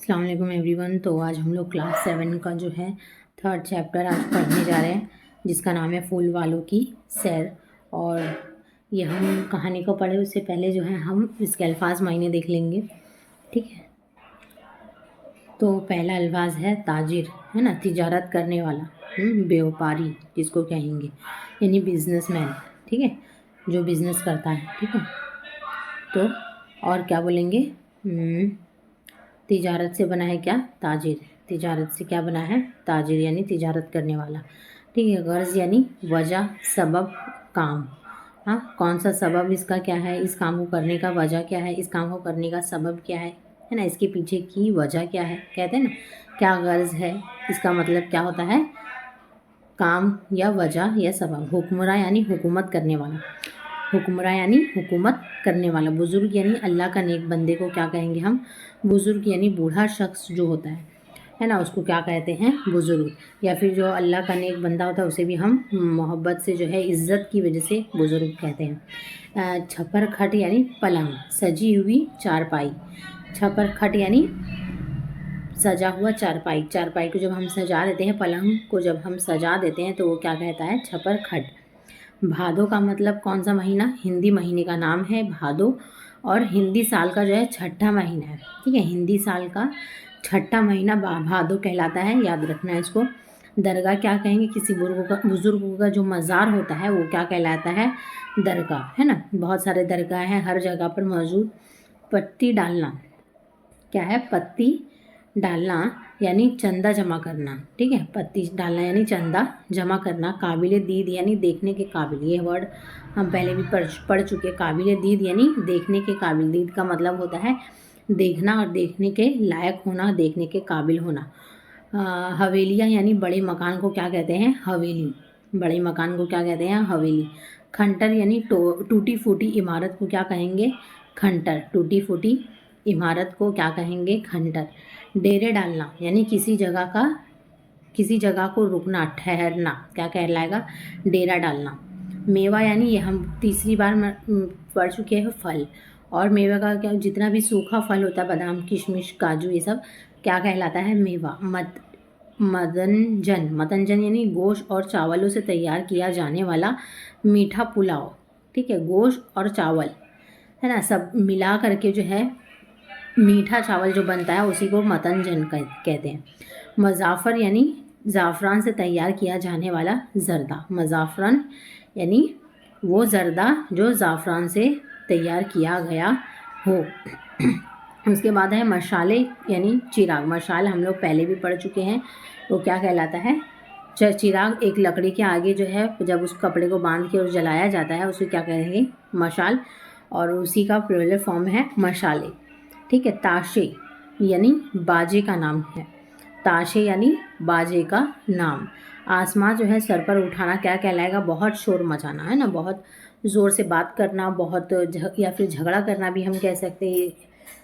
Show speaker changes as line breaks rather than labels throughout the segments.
अस्सलाम वालेकुम एवरीवन। तो आज हम लोग क्लास 7 का जो है थर्ड चैप्टर आज पढ़ने जा रहे हैं, जिसका नाम है फूल वालों की सैर। और ये हम कहानी को पढ़े उससे पहले जो है हम इसके अल्फाज मायने देख लेंगे, ठीक है। तो पहला अल्फाज है ताजिर, है ना, तिजारत करने वाला, व्यापारी जिसको कहेंगे, यानी बिजनेसमैन, ठीक है, जो बिज़नेस करता है, ठीक है। तो और क्या बोलेंगे, तिजारत से बना है क्या, ताजिर। तिजारत से क्या बना है, ताजिर, यानी तिजारत करने वाला, ठीक है। गर्ज यानी वजह, सबब, काम। हाँ, कौन सा सबब इसका क्या है, इस काम को करने का वजह क्या है, इस काम को करने का सबब क्या है ना, इसके पीछे की वजह क्या है, कहते हैं ना क्या गर्ज है, इसका मतलब क्या होता है, काम या वजह या सबब। हुक्मरा यानी हुकूमत करने वाला, हुक्मरा यानी हुकूमत करने वाला। बुज़ुर्ग यानी अल्लाह का नेक बंदे को क्या कहेंगे हम, बुज़ुर्ग, यानी बूढ़ा शख्स जो होता है ना, उसको क्या कहते हैं, बुज़ुर्ग। या फिर जो अल्लाह का नेक बंदा होता है उसे भी हम मोहब्बत से जो है इज़्ज़त की वजह से बुज़ुर्ग कहते हैं। छपर खट यानी पलंग, सजी हुई चारपाई। छपर खट यानी सजा हुआ चारपाई। चारपाई को जब हम सजा देते हैं, पलंग को जब हम सजा देते हैं तो वो क्या कहता है, छपर खट। भादो का मतलब कौन सा महीना, हिंदी महीने का नाम है भादो, और हिंदी साल का जो है छठा महीना है, ठीक है। हिंदी साल का छठा महीना भादो कहलाता है, याद रखना है इसको। दरगाह क्या कहेंगे, किसी बुजुर्ग का जो मज़ार होता है वो क्या कहलाता है, दरगाह, है ना। बहुत सारे दरगाह हैं हर जगह पर मौजूद। पत्ती डालना क्या है, पत्ती डालना यानी चंदा जमा करना, ठीक है। पत्ती डालना यानी चंदा जमा करना। काबिल दीद यानी देखने के काबिल, ये वर्ड हम पहले भी पढ़ चुके। काबिल दीद यानी देखने के काबिल। दीद का मतलब होता है देखना और देखने के लायक होना, देखने के काबिल होना। हवेलियाँ यानी बड़े मकान को क्या कहते हैं, हवेली। बड़े मकान को क्या कहते हैं, हवेली। खंटर यानी टूटी फूटी इमारत को क्या कहेंगे, खंटर। टूटी फूटी इमारत को क्या कहेंगे, खंटर। डेरे डालना यानी किसी जगह को रुकना, ठहरना, क्या कहलाएगा, डेरा डालना। मेवा यानी ये हम तीसरी बार पढ़ चुके हैं, फल। और मेवा का क्या, जितना भी सूखा फल होता है, बादाम, किशमिश, काजू, ये सब क्या कहलाता है, मेवा। मतंजन यानी गोश्त और चावलों से तैयार किया जाने वाला मीठा पुलाव, ठीक है। गोश्त और चावल, है ना, सब मिला करके जो है मीठा चावल जो बनता है उसी को मतंजन कहते हैं। मज़ाफ़र यानी ज़ाफ़रान से तैयार किया जाने वाला ज़र्दा। मज़ाफ़रन यानी वो ज़र्दा जो ज़ाफ़रान से तैयार किया गया हो। उसके बाद है मशाले यानी चिराग। मशाल हम लोग पहले भी पढ़ चुके हैं, वो क्या कहलाता है, चिराग। एक लकड़ी के आगे जो है जब उस कपड़े को बांध के और जलाया जाता है उसे क्या कहेंगे, मशाल, और उसी का प्लूरल फॉर्म है मशाले, ठीक है। ताशे यानी बाजे का नाम है, ताशे यानी बाजे का नाम। आसमां जो है सर पर उठाना क्या कहलाएगा, बहुत शोर मचाना, है ना, बहुत ज़ोर से बात करना, बहुत या फिर झगड़ा करना भी हम कह सकते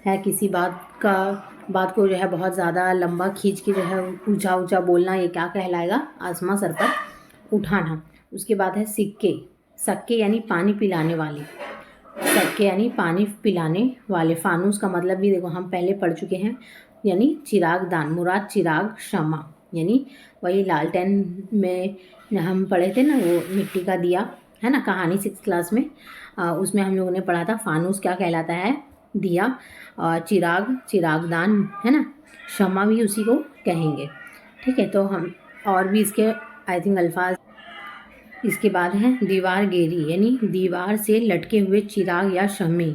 हैं। किसी बात को जो है बहुत ज़्यादा लंबा खींच के जो है ऊंचा ऊंचा बोलना, ये क्या कहलाएगा, आसमां सर पर उठाना। उसके बाद है सिक्के। सक्के यानी पानी पिलाने वाले, सक्के यानी पानी पिलाने वाले। फानूस का मतलब भी देखो हम पहले पढ़ चुके हैं, यानी चिराग दान। मुराद चिराग शमा, यानी वही लालटेन में हम पढ़े थे ना, वो मिट्टी का दिया, है ना, कहानी 6th क्लास में, उसमें हम लोगों ने पढ़ा था फानूस क्या कहलाता है, दिया। चिराग दान, है ना, शमा भी उसी को कहेंगे, ठीक है। तो हम और भी इसके आई थिंक अल्फाज। इसके बाद है दीवार गेरी, यानी दीवार से लटके हुए चिराग या शमे,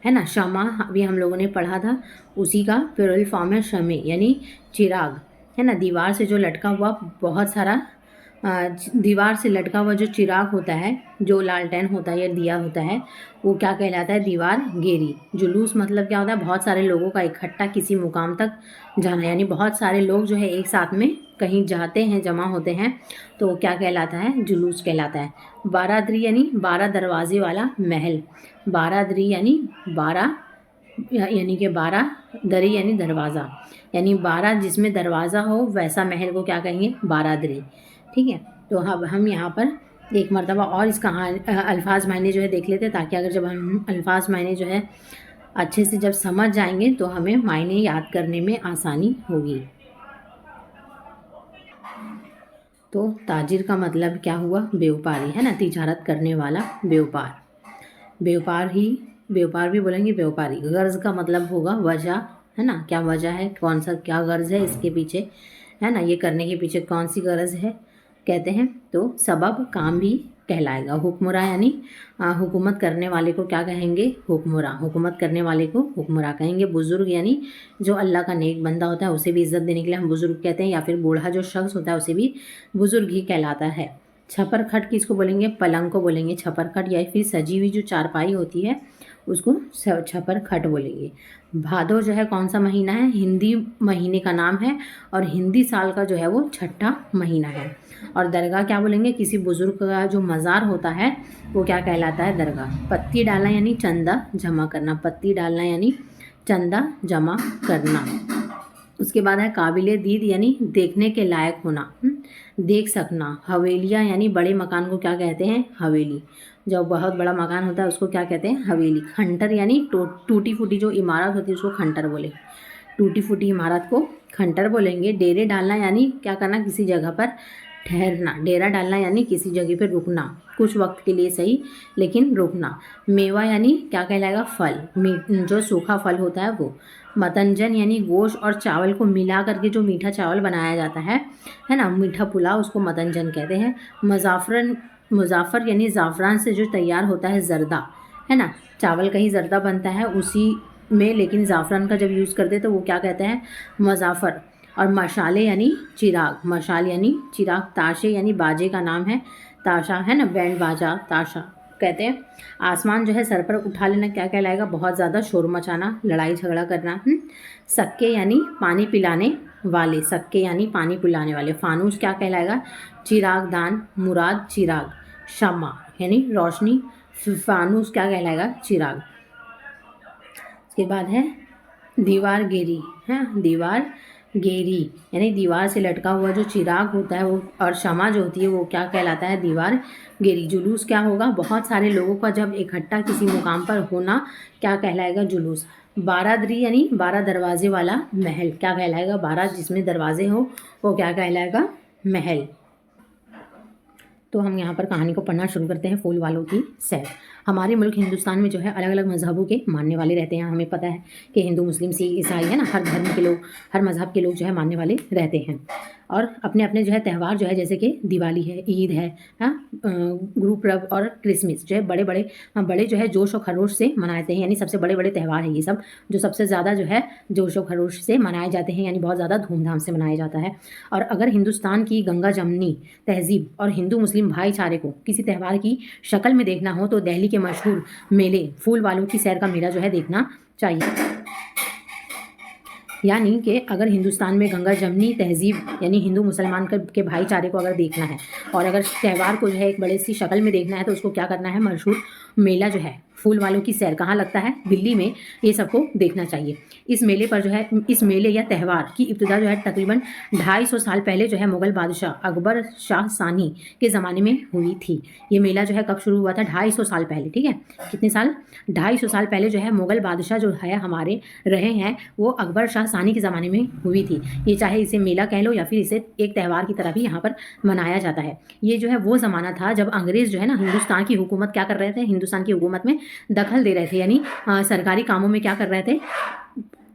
है ना। शमा अभी हम लोगों ने पढ़ा था, उसी का प्लूरल फॉर्म है शमे, यानी चिराग, है ना। दीवार से जो लटका हुआ बहुत सारा दीवार से लटका हुआ जो चिराग होता है, जो लालटेन होता है या दिया होता है, वो क्या कहलाता है, दीवार गेरी। जुलूस मतलब क्या होता है, बहुत सारे लोगों का इकट्ठा किसी मुकाम तक जाना, यानी बहुत सारे लोग जो है एक साथ में कहीं जाते हैं, जमा होते हैं, तो क्या कहलाता है, जुलूस कहलाता है। बारादरी यानी 12 दरवाजे वाला महल। बारादरी यानी 12 यानी कि 12 दरी यानी दरवाज़ा, यानी 12 जिसमें दरवाज़ा हो वैसा महल को क्या कहेंगे, बारादरी, ठीक है। तो अब हम यहाँ पर एक मरतबा और इसका अल्फाज मायने जो है देख लेते हैं, ताकि अगर जब हम अल्फाज मायने जो है अच्छे से जब समझ जाएंगे तो हमें मायने याद करने में आसानी होगी। तो ताजिर का मतलब क्या हुआ? व्यापारी, है ना, तिजारत करने वाला, व्यापार। व्यापार ही, व्यापार भी बोलेंगे व्यापारी। गर्ज का मतलब होगा वजह, है ना, क्या वजह है, कौन सा क्या गर्ज है इसके पीछे, है ना, ये करने के पीछे कौन सी गरज है कहते हैं। तो सबब काम भी कहलाएगा। हुक्मरा यानी हुकूमत करने वाले को क्या कहेंगे? हुक्मरा। हुकूमत करने वाले को हुक्मरा कहेंगे। बुजुर्ग यानी जो अल्लाह का नेक बंदा होता है उसे भी इज्जत देने के लिए हम बुजुर्ग कहते हैं, या फिर बूढ़ा जो शख्स होता है उसे भी बुजुर्ग ही कहलाता है। छपर खट किसको बोलेंगे? पलंग को बोलेंगे छपर खट, या फिर सजी हुई जो चारपाई होती है उसको छपर खट बोलेंगे। भादो जो है कौन सा महीना है? हिंदी महीने का नाम है और हिंदी साल का जो है वो छठा महीना है। और दरगाह क्या बोलेंगे? किसी बुजुर्ग का जो मज़ार होता है वो क्या कहलाता है? दरगाह। पत्ती डालना यानी चंदा जमा करना। पत्ती डालना यानी चंदा जमा करना। उसके बाद है काबिले दीद यानी देखने के लायक होना, देख सकना। हवेलियाँ यानी बड़े मकान को क्या कहते हैं? हवेली। जब बहुत बड़ा मकान होता है उसको क्या कहते हैं? हवेली। खंडर यानी टूटी फूटी जो इमारत होती है उसको खंडर बोले। टूटी फूटी इमारत को खंडर बोलेंगे। डेरे डालना यानी क्या करना? किसी जगह पर ठहरना। डेरा डालना यानी किसी जगह पर रुकना, कुछ वक्त के लिए सही लेकिन रुकना। मेवा यानी क्या कहलाएगा? फल, जो सूखा फल होता है वो। मतंजन यानी गोश्त और चावल को मिला करके जो मीठा चावल बनाया जाता है ना, मीठा पुलाव, उसको मतंजन कहते हैं। मुजाफ़र यानी ज़ाफ़रान से जो तैयार होता है ज़र्दा, है ना, चावल का ही ज़र्दा बनता है उसी में, लेकिन ज़ाफ़रान का जब यूज़ करते हैं तो वो क्या कहते हैं? मुजाफ़र। और मशाले यानी चिराग। मशाल यानी चिराग। ताशे यानी बाजे का नाम है, ताशा, है ना, बैंड बाजा ताशा कहते हैं। आसमान जो है सर पर उठा लेना क्या कहलाएगा? बहुत ज़्यादा शोर मचाना, लड़ाई झगड़ा करना। सक्के यानी पानी पिलाने वाले। सक्के यानी पानी पिलाने वाले। फानूस क्या कहलाएगा? चिराग दान। मुराद चिराग। शम्मा यानी रोशनी। फानूस क्या कहलाएगा? चिराग। उसके बाद है दीवार गेरी, है, दीवार गेरी यानी दीवार से लटका हुआ जो चिराग होता है वो, और शमा जो होती है वो क्या कहलाता है? दीवार गेरी। जुलूस क्या होगा? बहुत सारे लोगों का जब इकट्ठा किसी मुकाम पर होना क्या कहलाएगा? जुलूस। बारादरी यानी 12 दरवाजे वाला महल क्या कहलाएगा? 12 जिसमें दरवाजे हो वो क्या कहलाएगा? महल। तो हम यहाँ पर कहानी को पढ़ना शुरू करते हैं। फूल वालों की सैर। हमारे मुल्क हिंदुस्तान में जो है अलग अलग मज़हबों के मानने वाले रहते हैं। हमें पता है कि हिंदू, मुस्लिम, सिख, ईसाई, है ना, हर धर्म के लोग, हर मज़हब के लोग जो है मानने वाले रहते हैं। और अपने अपने जो है त्यौहार जो है, जैसे कि दिवाली है, ईद है, गुरु पर्व और क्रिसमस जो है बड़े जो है जोश और खरोश से मनाते हैं। यानी सबसे बड़े बड़े त्यौहार है ये सब, जो सबसे ज़्यादा जो है जोश और खरोश से मनाए जाते हैं, यानी बहुत ज़्यादा धूमधाम से मनाया जाता है। और अगर हिंदुस्तान की गंगा जमनी तहजीब और हिंदू मुस्लिम भाईचारे को किसी त्यौहार की शक्ल में देखना हो तो दिल्ली के मशहूर मेले फूल वालों की सैर का मेला जो है देखना चाहिए। यानी कि अगर हिंदुस्तान में गंगा जमनी तहजीब यानी हिंदू मुसलमान के भाईचारे को अगर देखना है और अगर त्यौहार को जो है एक बड़े सी शक्ल में देखना है तो उसको क्या करना है? मशहूर मेला जो है फूल वालों की सैर कहाँ लगता है? दिल्ली में। ये सबको देखना चाहिए। इस मेले पर जो है, इस मेले या त्यौहार की इब्तिदा जो है तकरीबन 250 साल पहले जो है मुग़ल बादशाह अकबर शाह सानी के ज़माने में हुई थी। ये मेला जो है कब शुरू हुआ था? 250 साल पहले। ठीक है, कितने साल? 250 साल पहले जो है मुग़ल बादशाह जो है हमारे रहे हैं वो अकबर शाह सानी के ज़माने में हुई थी। ये चाहे इसे मेला कह लो या फिर इसे एक त्यौहार की तरह भी यहाँ पर मनाया जाता है। ये जो है वो ज़माना था जब अंग्रेज़ जो है ना हिंदुस्तान की हुकूमत क्या कर रहे थे? हिंदुस्तान की हुकूमत में दखल दे रहे थे, यानी सरकारी कामों में क्या कर रहे थे?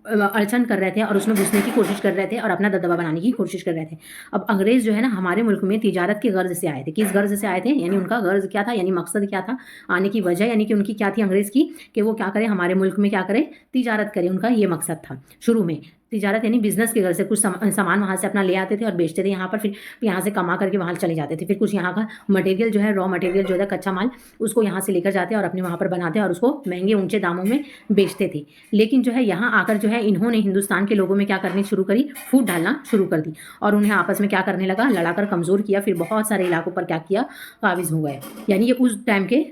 अड़चन कर रहे थे और उसमें घुसने की कोशिश कर रहे थे और अपना दबदबा बनाने की कोशिश कर रहे थे। अब अंग्रेज़ जो है ना हमारे मुल्क में तिजारत के गर्ज से आए थे। किस गर्ज से आए थे? यानी उनका गर्ज क्या था, यानी मकसद क्या था आने की वजह, यानी कि उनकी क्या थी अंग्रेज़ की, कि वो क्या करें हमारे मुल्क में, क्या करें? तिजारत करें। उनका ये मकसद था शुरू में। तिजारत यानी बिजनेस के घर से कुछ सामान वहाँ से अपना ले आते थे और बेचते थे यहाँ पर, फिर यहाँ से कमा करके वहाँ चले जाते थे। फिर कुछ यहाँ का मटेरियल जो है, रॉ मटेरियल जो है, कच्चा माल, उसको यहाँ से लेकर जाते और अपने वहाँ पर बनाते और उसको महंगे ऊंचे दामों में बेचते थे। लेकिन जो है यहाँ आकर जो है इन्होंने हिंदुस्तान के लोगों में क्या करनी शुरू करी? फूट डालना शुरू कर दी और उन्हें आपस में क्या करने लगा? लड़ाकर कमज़ोर किया। फिर बहुत सारे इलाकों पर क्या किया? काबिज़ हो गए। यानी ये उस टाइम के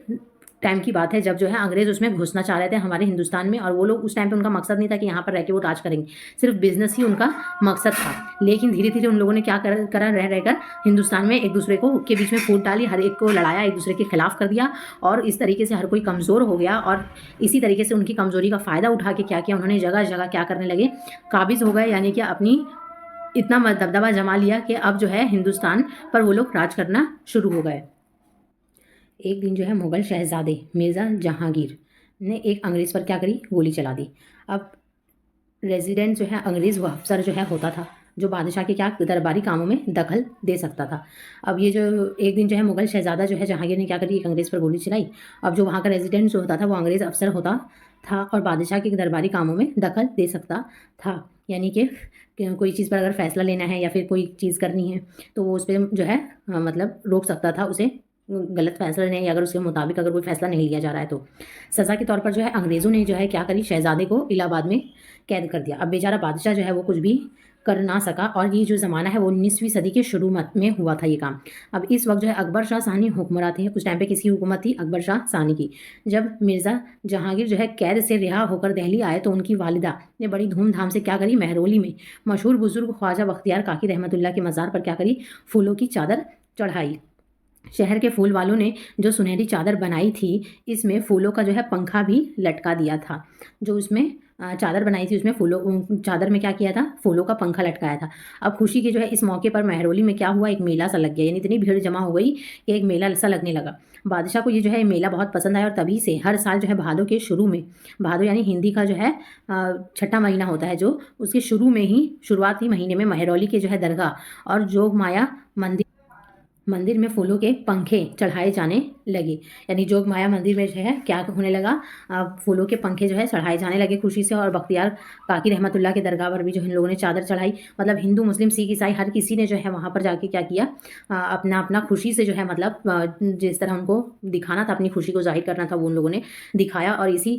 टाइम की बात है जब जो है अंग्रेज़ उसमें घुसना चाह रहे थे हमारे हिंदुस्तान में, और वो लोग उस टाइम पे उनका मकसद नहीं था कि यहाँ पर रह के वो राज करेंगे, सिर्फ बिजनेस ही उनका मकसद था। लेकिन धीरे धीरे उन लोगों ने क्या करा, रह रहकर हिंदुस्तान में एक दूसरे को के बीच में फूट डाली, हर एक को लड़ाया, एक दूसरे के खिलाफ कर दिया, और इस तरीके से हर कोई कमज़ोर हो गया। और इसी तरीके से उनकी कमज़ोरी का फ़ायदा उठा के क्या किया उन्होंने, जगह जगह क्या करने लगे, काबिज़ हो गए, यानी कि अपनी इतना दबदबा जमा लिया कि अब जो है हिंदुस्तान पर वो लोग राज करना शुरू हो गए। एक दिन जो है मुग़ल शहज़ादे मिर्ज़ा जहांगीर ने एक अंग्रेज़ पर क्या करी, गोली चला दी। अब रेजिडेंट जो है अंग्रेज़ वो अफसर जो है होता था जो बादशाह के क्या दरबारी कामों में दखल दे सकता था। अब ये जो एक दिन जो है मुग़ल शहज़ादा जो है जहांगीर ने क्या करी, एक अंग्रेज़ पर गोली चलाई। अब जो वहाँ का रेजिडेंट जो होता था वो अंग्रेज़ अफसर होता था और बादशाह के दरबारी कामों में दखल दे सकता था, यानी कि कोई चीज़ पर अगर फ़ैसला लेना है या फिर कोई चीज़ करनी है तो वो उस पर जो है मतलब रोक सकता था उसे, गलत फैसला नहीं, अगर उसके मुताबिक अगर कोई फैसला नहीं लिया जा रहा है तो। सज़ा के तौर पर जो है अंग्रेज़ों ने जो है क्या करी, शहज़ादे को इलाहाबाद में कैद कर दिया। अब बेचारा बादशाह जो है वो कुछ भी कर ना सका, और ये जो ज़माना है वो 19वीं सदी के शुरू में हुआ था ये काम। अब इस वक्त जो है अकबर शाह सानी हुक्मरान थे। उस टाइम पे किसकी हुकूमत थी, अकबर शाह सानी की। जब मिर्ज़ा जहांगीर जो है कैद से रिहा होकर दिल्ली आए तो उनकी वालिदा ने बड़ी धूमधाम से क्या करी, महरौली में मशहूर बुजुर्ग ख्वाजा बख्तियार काकी रहमतुल्लाह के मज़ार पर क्या करी, फूलों की चादर चढ़ाई। शहर के फूल वालों ने जो सुनहरी चादर बनाई थी इसमें फूलों का जो है पंखा भी लटका दिया था। जो उसमें चादर बनाई थी उसमें फूलों, चादर में क्या किया था, फूलों का पंखा लटकाया था। अब खुशी के जो है इस मौके पर महरौली में क्या हुआ, एक मेला सा लग गया, यानी इतनी भीड़ जमा हो गई कि एक मेला सा लगने लगा। बादशाह को ये जो है मेला बहुत पसंद आया और तभी से हर साल जो है भादों के शुरू में, भादो यानी हिंदी का जो है छठा महीना होता है, जो उसके शुरू में ही शुरुआती महीने में महरौली के जो है दरगाह और जोग माया मंदिर में फूलों के पंखे चढ़ाए जाने लगे। यानी जोग माया मंदिर में जो है क्या होने लगा, फूलों के पंखे जो है चढ़ाए जाने लगे खुशी से। और बख्तियार काकी रहमतुल्लाह के दरगाह पर भी जो इन लोगों ने चादर चढ़ाई। मतलब हिंदू मुस्लिम सिख ईसाई हर किसी ने जो है वहाँ पर जाके क्या किया, अपना अपना खुशी से जो है मतलब जिस तरह उनको दिखाना था, अपनी खुशी को जाहिर करना था, वो उन लोगों ने दिखाया। और इसी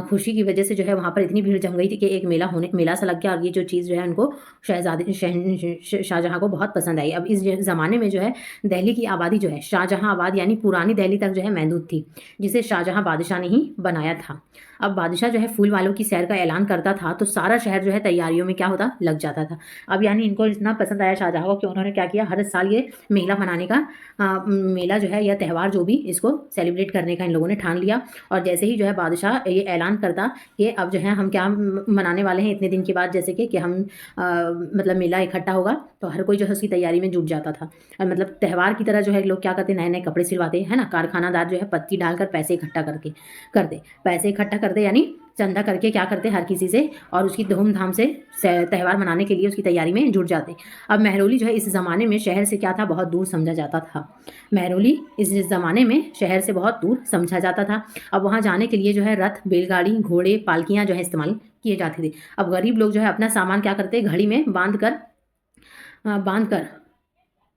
खुशी की वजह से जो है वहाँ पर इतनी भीड़ जम गई थी कि एक मेला सा लग गया। और ये जो चीज़ जो है उनको शाहजहाँ को बहुत पसंद आई। अब इस ज़माने में जो है दिल्ली की आबादी जो है शाहजहां आबाद यानी पुरानी दिल्ली तक जो है महदूद थी, जिसे शाहजहां बादशाह ने ही बनाया था। अब बादशाह जो है फूल वालों की सैर का ऐलान करता था तो सारा शहर जो है तैयारियों में क्या होता, लग जाता था। अब यानी इनको इतना पसंद आया शाहजहां को कि उन्होंने क्या किया, हर साल ये मेला मनाने का मेला जो है या त्यौहार जो भी, इसको सेलिब्रेट करने का इन लोगों ने ठान लिया। और जैसे ही जो है बादशाह ये ऐलान करता कि अब जो है हम क्या मनाने वाले हैं इतने दिन के बाद, जैसे कि हम मतलब मेला इकट्ठा होगा, तो हर कोई जो है उसकी तैयारी में जुट जाता था। और मतलब त्यौहार की तरह जो है लोग क्या करते, नए नए कपड़े सिलवाते हैं ना, कारखानादार जो है पत्ती डालकर पैसे इकट्ठा करते पैसे इकट्ठा करते यानी चंदा करके क्या करते हर किसी से, और उसकी धूमधाम से त्यौहार मनाने के लिए उसकी तैयारी में जुट जाते। अब महरौली जो है इस ज़माने में शहर से क्या था, बहुत दूर समझा जाता था। महरौली इस ज़माने में शहर से बहुत दूर समझा जाता था। अब वहाँ जाने के लिए जो है रथ, बैलगाड़ी, घोड़े, पालकियाँ जो है इस्तेमाल किए जाते थे। अब गरीब लोग जो है अपना सामान क्या करते, घड़ी में बांध कर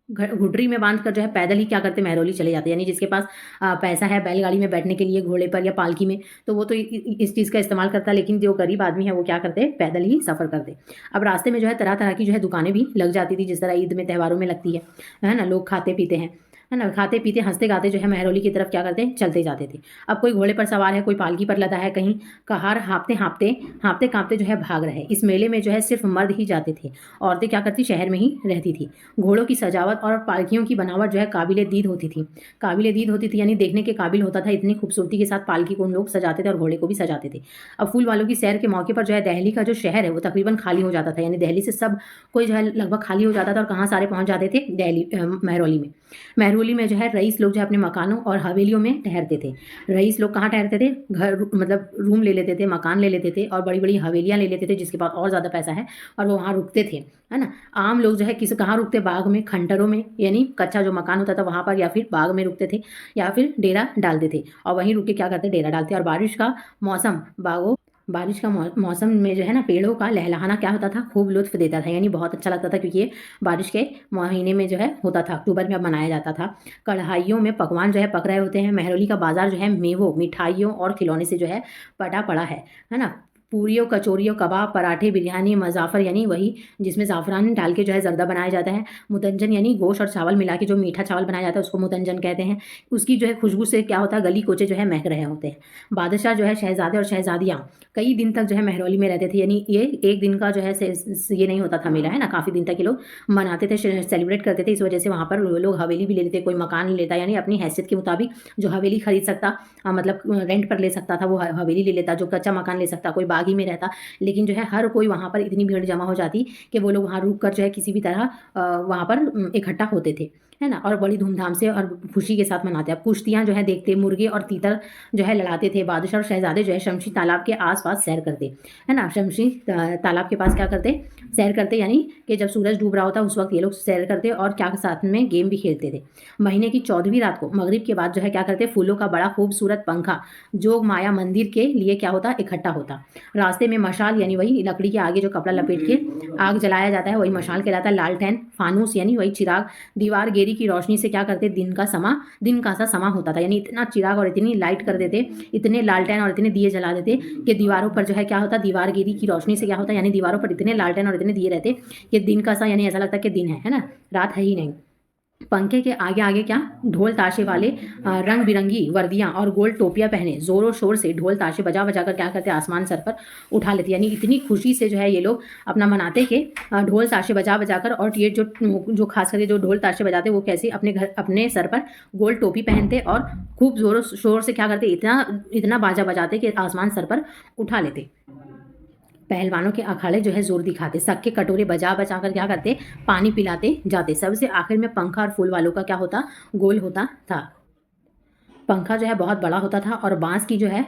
घुटरी में बांधकर जो है पैदल ही क्या करते, महरौली चले जाते। यानी जिसके पास पैसा है बैलगाड़ी में बैठने के लिए, घोड़े पर या पालकी में, तो वो तो इस चीज़ का इस्तेमाल करता, लेकिन जो गरीब आदमी है वो क्या करते, पैदल ही सफ़र करते। अब रास्ते में जो है तरह तरह की जो है दुकानें भी लग जाती थी, जिस तरह ईद में त्योहारों में लगती है ना, लोग खाते पीते हैं, है ना, खाते पीते हंसते गाते जो है महरौली की तरफ क्या करते हैं, चलते जाते थे। अब कोई घोड़े पर सवार है, कोई पालकी पर लदा है, कहीं कहार हाँपते काँपते जो है भाग रहे। इस मेले में जो है सिर्फ मर्द ही जाते थे, औरतें क्या करती, शहर में ही रहती थी। घोड़ों की सजावट और पालकियों की बनावट जो है काबिले दीद होती थी, यानी देखने के काबिल होता था। इतनी खूबसूरती के साथ पालकी को उन लोग सजाते थे और घोड़े को भी सजाते थे। अब फूल वालों की सैर के मौके पर जो है दिल्ली का जो शहर है वो तकरीबन खाली हो जाता था, यानी दिल्ली से सब कोई जो है लगभग खाली हो जाता था। और कहाँ सारे पहुँच जाते थे, दिल्ली महरौली में जो है रईस लोग जो है अपने मकानों और हवेलियों में ठहरते थे। रईस लोग कहाँ ठहरते थे, घर मतलब रूम ले लेते थे, मकान ले लेते थे और बड़ी बड़ी हवेलियाँ ले लेते थे, जिसके पास और ज़्यादा पैसा है, और वो वहाँ रुकते थे, है ना। आम लोग जो है कहाँ रुकते, बाग में, खंडरों में, यानी कच्चा जो मकान होता था वहाँ पर, या फिर बाग में रुकते थे, या फिर डेरा डालते थे और वहीं रुक के क्या करते, डेरा डालते। और बारिश का मौसम में जो है ना पेड़ों का लहलहाना क्या होता था, खूब लुत्फ देता था, यानी बहुत अच्छा लगता था, क्योंकि ये बारिश के महीने में जो है होता था, अक्टूबर में अब मनाया जाता था। कढ़ाइयों में पकवान जो है पक रहे होते हैं। महरौली का बाजार जो है मेवों, मिठाइयों और खिलौने से जो है पटा पड़ा है ना। पूरियों, कचौरियों, कबाब, पराठे, बिरयानी, मज़ाफ़र यानी वही जिसमें ज़ाफ़रान डाल के जो है ज़र्दा बनाया जाता है। मुतंजन यानी गोश्त और चावल मिला के जो मीठा चावल बनाया जाता है उसको मुतंजन कहते हैं। उसकी जो है खुशबू से क्या होता है, गली कोचे जो है महक रहे होते हैं। बादशाह जो है, शहज़ादे और शहज़ादियाँ कई दिन तक जो है महरौली में रहते थे, यानी ये एक दिन का जो है ये नहीं होता था मेला, है ना, काफ़ी दिन तक ये लोग मनाते थे, सेलिब्रेट करते थे। इस वजह से वहाँ पर लोग हवेली भी ले लेते, कोई मकान लेता, यानी अपनी हैसियत के मुताबिक जो हवेली खरीद सकता, मतलब रेंट पर ले सकता था वो हवेली ले लेता, जो कच्चा मकान ले सकता कोई बागी में रहता। लेकिन जो है हर कोई वहाँ पर इतनी भीड़ जमा हो जाती कि वो लोग वहाँ रुक कर जो है किसी भी तरह वहाँ पर इकट्ठा होते थे, है ना, और बड़ी धूमधाम से और खुशी के साथ मनाते। अब कुश्तियाँ जो है देखते, मुर्गे और तीतर जो है लड़ाते थे। बादशाह और शहजादे जो है शमशी तालाब के आसपास सैर करते, है ना, शमशी तालाब के पास क्या करते, सैर करते, यानी कि जब सूरज डूब रहा होता उस वक्त ये लोग सैर करते और क्या साथ में गेम भी खेलते थे। महीने की 14वीं रात को मगरिब के बाद जो है क्या करते, फूलों का बड़ा खूबसूरत पंखा जोग माया मंदिर के लिए क्या होता, इकट्ठा होता। रास्ते में मशाल यानी वही लकड़ी के आगे जो कपड़ा लपेट के आग जलाया जाता है वही मशाल कहलाता है। लालटेन, फानूस यानी वही चिराग, दीवार गेरी की रोशनी से क्या करते, दिन का सा समा होता था, यानी इतना चिराग और इतनी लाइट कर देते, इतने लालटेन और इतने दिए जला देते कि दीवारों पर जो है क्या होता, दीवार गेरी की रोशनी से क्या होता, यानी दीवारों पर इतने लालटेन और इतने दिए रहते कि दिन का सा, यानी ऐसा लगता कि दिन है ना, रात है ही नहीं। पंखे के आगे आगे क्या, ढोल ताशे वाले रंग बिरंगी वर्दियां और गोल टोपियां पहने जोरों शोर से ढोल ताशे बजा बजा कर क्या करते, आसमान सर पर उठा लेते, यानी इतनी खुशी से जो है ये लोग अपना मनाते कि ढोल ताशे बजा बजा कर। और ये जो खास करके जो ढोल ताशे बजाते वो कैसे, अपने सर पर गोल टोपी पहनते और खूब जोरों शोर से क्या करते, इतना बाजा बजाते कि आसमान सर पर उठा लेते। पहलवानों के अखाड़े जो है जोर दिखाते, शक के कटोरे बजा बजा कर क्या करते, पानी पिलाते जाते। सबसे आखिर में पंखा और फूल वालों का क्या होता, गोल होता था। पंखा जो है बहुत बड़ा होता था और बांस की जो है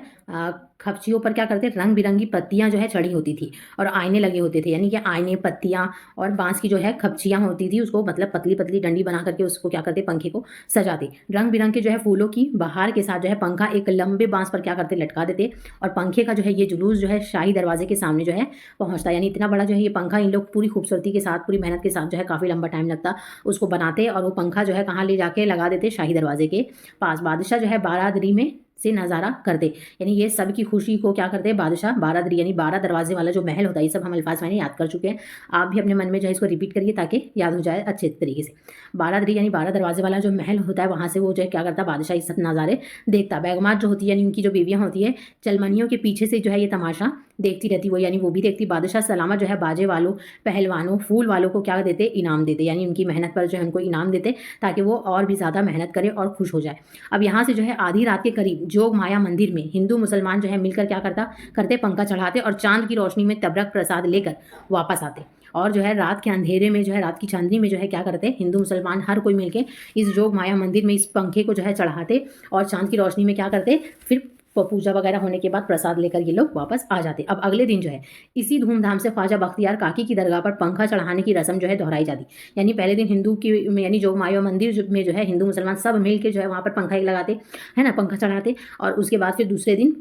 खपचियों पर क्या करते, रंग बिरंगी पत्तियां जो है चढ़ी होती थी और आईने लगे होते थे, यानी कि आईने, पत्तियां और बांस की जो है खपचियां होती थी, उसको मतलब पतली पतली डंडी बना करके उसको क्या करते, पंखे को सजाते। रंग बिरंग के जो है फूलों की बहार के साथ जो है पंखा एक लंबे बांस पर क्या करते, लटका देते और पंखे का जो है ये जुलूस जो है शाही दरवाजे के सामने जो है पहुंचता, यानी इतना बड़ा जो है ये पंखा इन लोग पूरी खूबसूरती के साथ, पूरी मेहनत के साथ जो है काफ़ी लंबा टाइम लगता उसको बनाते और वो पंखा जो है कहाँ ले जाके लगा देते, शाही दरवाजे के पास। बादशाह जो है बारादरी में से नज़ारा करते, यानी ये सब की खुशी को क्या करते, बादशाह बारादरी यानी 12 दरवाजे वाला जो महल होता है, ये सब हम अल्फाज मैंने याद कर चुके हैं, आप भी अपने मन में जो है इसको रिपीट करिए ताकि याद हो जाए अच्छे तरीके से। बारादरी यानी 12 दरवाजे वाला जो महल होता है वहाँ से वो जो है क्या करता, बादशाह ये सब नज़ारे देखता। बेगमात जो होती है यानी उनकी जो बीवियाँ होती है, चलमनियों के पीछे से जो है ये तमाशा देखती रहती वो, यानी वो भी देखती। बादशाह सलामत जो है बाजे वालों, पहलवानों, फूल वालों को क्या देते, इनाम देते, यानी उनकी मेहनत पर जो है उनको इनाम देते ताकि वो और भी ज़्यादा मेहनत करे और खुश हो जाए। अब यहाँ से जो है आधी रात के करीब जोग माया मंदिर में हिंदू मुसलमान जो है मिलकर क्या करते, पंखा चढ़ाते और चांद की रोशनी में तबरक प्रसाद लेकर वापस आते। और जो है रात के अंधेरे में जो है, रात की चांदनी में जो है क्या करते, हिंदू मुसलमान हर कोई मिलके इस जोग माया मंदिर में इस पंखे को जो है चढ़ाते और चांद की रोशनी में क्या करते, फिर पूजा वगैरह होने के बाद प्रसाद लेकर ये लोग वापस आ जाते। अब अगले दिन जो है इसी धूमधाम से ख्वाजा बख्तियार काकी की दरगाह पर पंखा चढ़ाने की रस्म जो है दोहराई जाती, यानी पहले दिन हिंदू की यानी जोग माया मंदिर में जो है हिंदू मुसलमान सब मिल के जो है वहाँ पर पंखा एक लगाते, है ना, पंखा चढ़ाते। और उसके बाद फिर दूसरे दिन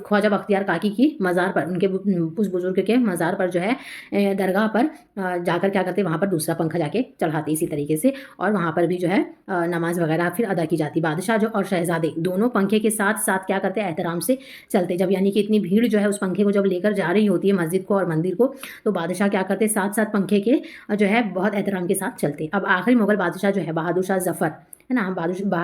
ख्वाजा बख्तियार काकी की मज़ार पर, उनके उस बुजुर्ग के मज़ार पर जो है दरगाह पर जाकर क्या करते, वहाँ पर दूसरा पंखा जाके चढ़ाते इसी तरीके से, और वहाँ पर भी जो है नमाज वगैरह फिर अदा की जाती। बादशाह जो और शहजादे दोनों पंखे के साथ साथ क्या करते, एहतराम से चलते। जब यानी कि इतनी भीड़ जो है उस पंखे को जब लेकर जा रही होती है मस्जिद को और मंदिर को, तो बादशाह क्या करते, साथ साथ पंखे के जो है बहुत एहतराम के साथ चलते। अब आखिरी मुगल बादशाह जो है बहादुर शाह जफ़र, है ना,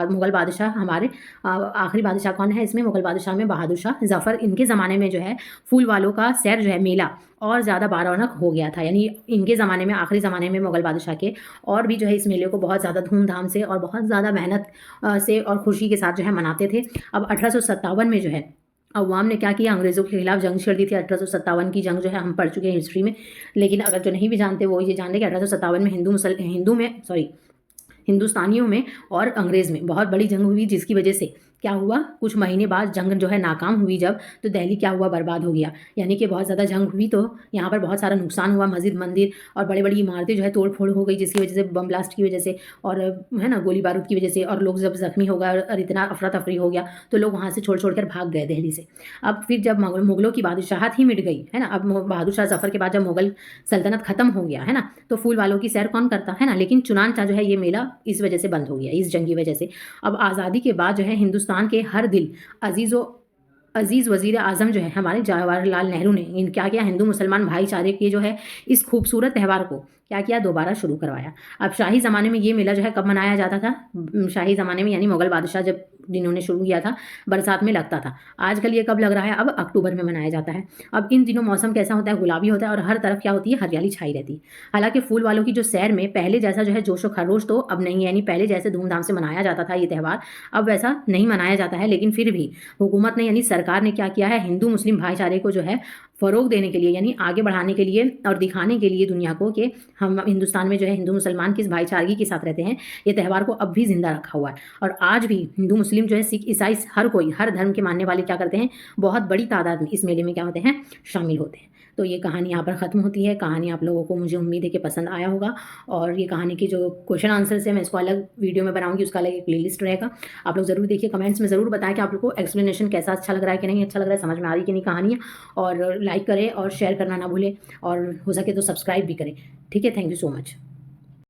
मुगल बादशाह हमारे आखिरी बादशाह कौन है इसमें, मुगल बादशाह में बहादुर शाह जफ़र, इनके ज़माने में जो है फूल वालों का सैर जो है मेला और ज़्यादा बारौनक हो गया था, यानी इनके ज़माने में, आखिरी ज़माने में मुगल बादशाह के, और भी जो है इस मेले को बहुत ज़्यादा धूमधाम से और बहुत ज़्यादा मेहनत से और खुशी के साथ जो है मनाते थे। अब 1857 में जो है अवाम ने क्या किया, अंग्रेज़ों के खिलाफ जंग छेड़ दी थी। 1857 की जंग जो है हम पढ़ चुके हैं हिस्ट्री में, लेकिन अगर जो नहीं भी जानते वो ये जान लें कि 1857 में हिंदुस्तानियों में और अंग्रेज़ में बहुत बड़ी जंग हुई, जिसकी वजह से क्या हुआ, कुछ महीने बाद जंग जो है नाकाम हुई जब, तो दिल्ली क्या हुआ, बर्बाद हो गया। यानी कि बहुत ज़्यादा जंग हुई तो यहाँ पर बहुत सारा नुकसान हुआ, मस्जिद, मंदिर और बड़ी बड़ी इमारतें जो है तोड़ फोड़ हो गई, जिसकी वजह से बम ब्लास्ट की वजह से और है ना गोली बारूद की वजह से, और लोग जब जख्मी हो गए और इतना अफरा तफरी हो गया तो लोग वहाँ से छोड़ छोड़ कर भाग गए दिल्ली से। अब फिर जब मुगलों की बादशाहत ही मिट गई, है ना, अब बहादुर शाह जफ़र के बाद जब मुगल सल्तनत खत्म हो गया, है ना, तो फूल वालों की सैर कौन करता, है ना, लेकिन चुनांचा जो है ये मेला इस वजह से बंद हो गया, इस जंग की वजह से। अब आज़ादी के बाद जो है हिंदुस्तान के हर दिल अजीज़ वज़ीर आज़म जो है हमारे जवाहरलाल नेहरू ने इन क्या किया, हिंदू मुसलमान भाईचारे के जो है इस खूबसूरत त्यौहार को क्या किया, दोबारा शुरू करवाया। अब शाही ज़माने में ये मेला जो है कब मनाया जाता था, शाही ज़माने में यानी मुग़ल बादशाह जब जिन्होंने शुरू किया था बरसात में लगता था। आजकल ये कब लग रहा है, अब अक्टूबर में मनाया जाता है। अब इन दिनों मौसम कैसा होता है, गुलाबी होता है और हर तरफ क्या होती है, हरियाली छाई रहती है। हालांकि फूल वालों की जो सैर में पहले जैसा जो है जोश व खरोश तो अब नहीं है, यानी पहले जैसे धूमधाम से मनाया जाता था ये त्यौहार अब वैसा नहीं मनाया जाता है। लेकिन फिर भी हुकूमत ने यानी सरकार ने क्या किया है, हिंदू मुस्लिम भाईचारे को जो है फ़रोग देने के लिए यानी आगे बढ़ाने के लिए और दिखाने के लिए दुनिया को कि हम हिंदुस्तान में जो है हिंदू मुसलमान किस भाईचारगी के साथ रहते हैं, ये त्यौहार को अब भी ज़िंदा रखा हुआ है। और आज भी हिंदू मुस्लिम जो है सिख ईसाई हर कोई, हर धर्म के मानने वाले क्या करते हैं, बहुत बड़ी तादाद में इस मेले में क्या होते हैं, शामिल होते हैं। तो ये कहानी यहाँ पर ख़त्म होती है। कहानी आप लोगों को मुझे उम्मीद है कि पसंद आया होगा। और ये कहानी की जो क्वेश्चन आंसर्स है मैं इसको अलग वीडियो में बनाऊंगी, उसका अलग एक प्लेलिस्ट रहेगा। आप लोग ज़रूर देखिए, कमेंट्स में ज़रूर बताएं कि आप लोग को एक्सप्लेनेशन कैसा अच्छा लग रहा है कि नहीं अच्छा लग रहा है, समझ में आ रही कि नहीं कहानी। और लाइक करें और शेयर करना ना भूलें और हो सके तो सब्सक्राइब भी करें। ठीक है, थैंक यू सो मच।